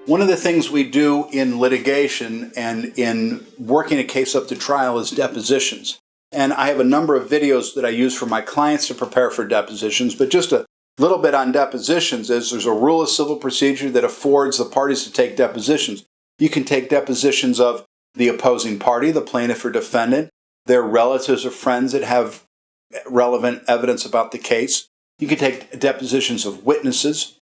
One of the things we do in litigation and in working a case up to trial is depositions. And I have a number of videos that I use for my clients to prepare for depositions, but just a little bit on depositions is there's a rule of civil procedure that affords the parties to take depositions. You can take depositions of the opposing party, the plaintiff or defendant, their relatives or friends that have relevant evidence about the case. You can take depositions of witnesses.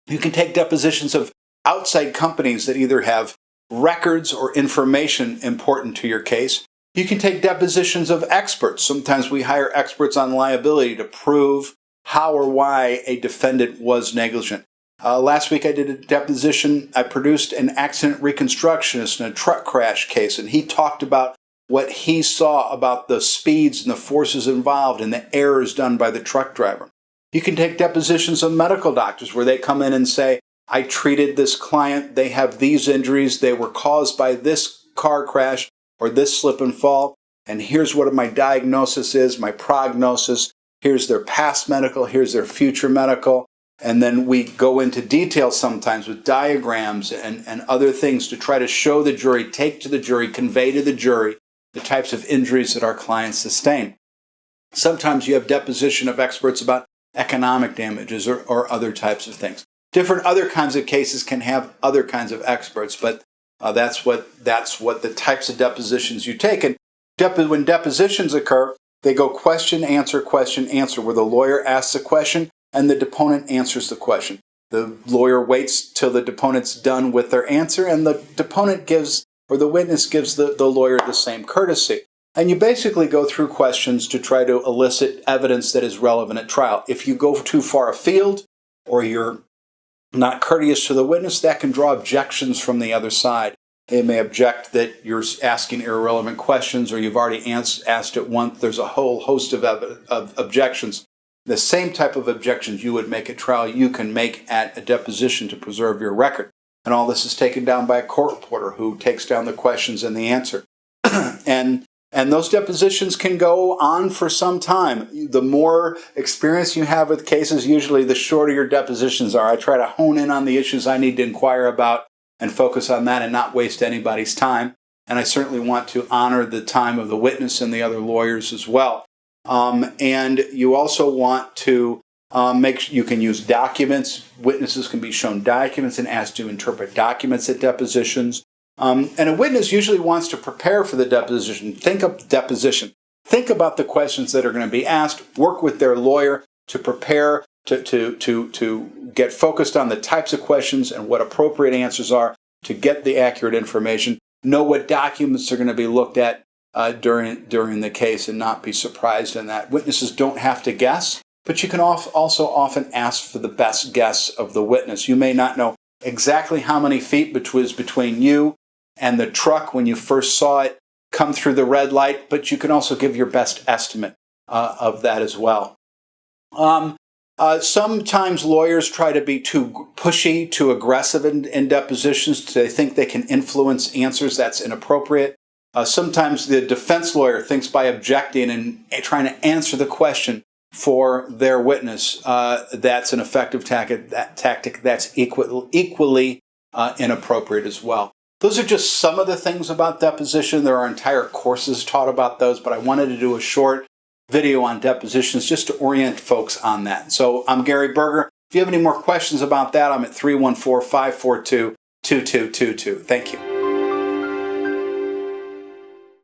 You can take depositions of outside companies that either have records or information important to your case. You can take depositions of experts. Sometimes we hire experts on liability to prove how or why a defendant was negligent. Last week I did a deposition. I produced an accident reconstructionist in a truck crash case, and he talked about what he saw about the speeds and the forces involved and the errors done by the truck driver. You can take depositions of medical doctors where they come in and say, I treated this client, they have these injuries, they were caused by this car crash or this slip and fall, and here's what my diagnosis is, my prognosis, here's their past medical, here's their future medical, and then we go into detail sometimes with diagrams and other things to try to show the jury, take to the jury, convey to the jury the types of injuries that our clients sustain. Sometimes you have deposition of experts about economic damages or other types of things. Different other kinds of cases can have other kinds of experts, but that's what the types of depositions you take. And when depositions occur, they go question, answer, where the lawyer asks a question and the deponent answers the question. The lawyer waits till the deponent's done with their answer, and the deponent gives, or the witness gives the lawyer the same courtesy. And you basically go through questions to try to elicit evidence that is relevant at trial. If you go too far afield or you're not courteous to the witness, that can draw objections from the other side. They may object that you're asking irrelevant questions or you've already asked it once. There's a whole host of objections. The same type of objections you would make at trial, you can make at a deposition to preserve your record. And all this is taken down by a court reporter who takes down the questions and the answer. And those depositions can go on for some time. The more experience you have with cases, usually the shorter your depositions are. I try to hone in on the issues I need to inquire about and focus on that and not waste anybody's time. And I certainly want to honor the time of the witness and the other lawyers as well. And you also want to you can use documents. Witnesses can be shown documents and asked to interpret documents at depositions. And a witness usually wants to prepare for the deposition. Think about the questions that are going to be asked. Work with their lawyer to prepare, to get focused on the types of questions and what appropriate answers are to get the accurate information. Know what documents are going to be looked at during the case and not be surprised in that. Witnesses don't have to guess, but you can also often ask for the best guess of the witness. You may not know exactly how many feet was between you and the truck when you first saw it come through the red light, but you can also give your best estimate of that as well. Sometimes lawyers try to be too pushy, too aggressive in depositions. They think they can influence answers. That's inappropriate. Sometimes the defense lawyer thinks by objecting and trying to answer the question for their witness, that's an effective tactic that's equally inappropriate as well. Those are just some of the things about deposition. There are entire courses taught about those, but I wanted to do a short video on depositions just to orient folks on that. So I'm Gary Berger. If you have any more questions about that, I'm at 314-542-2222. Thank you.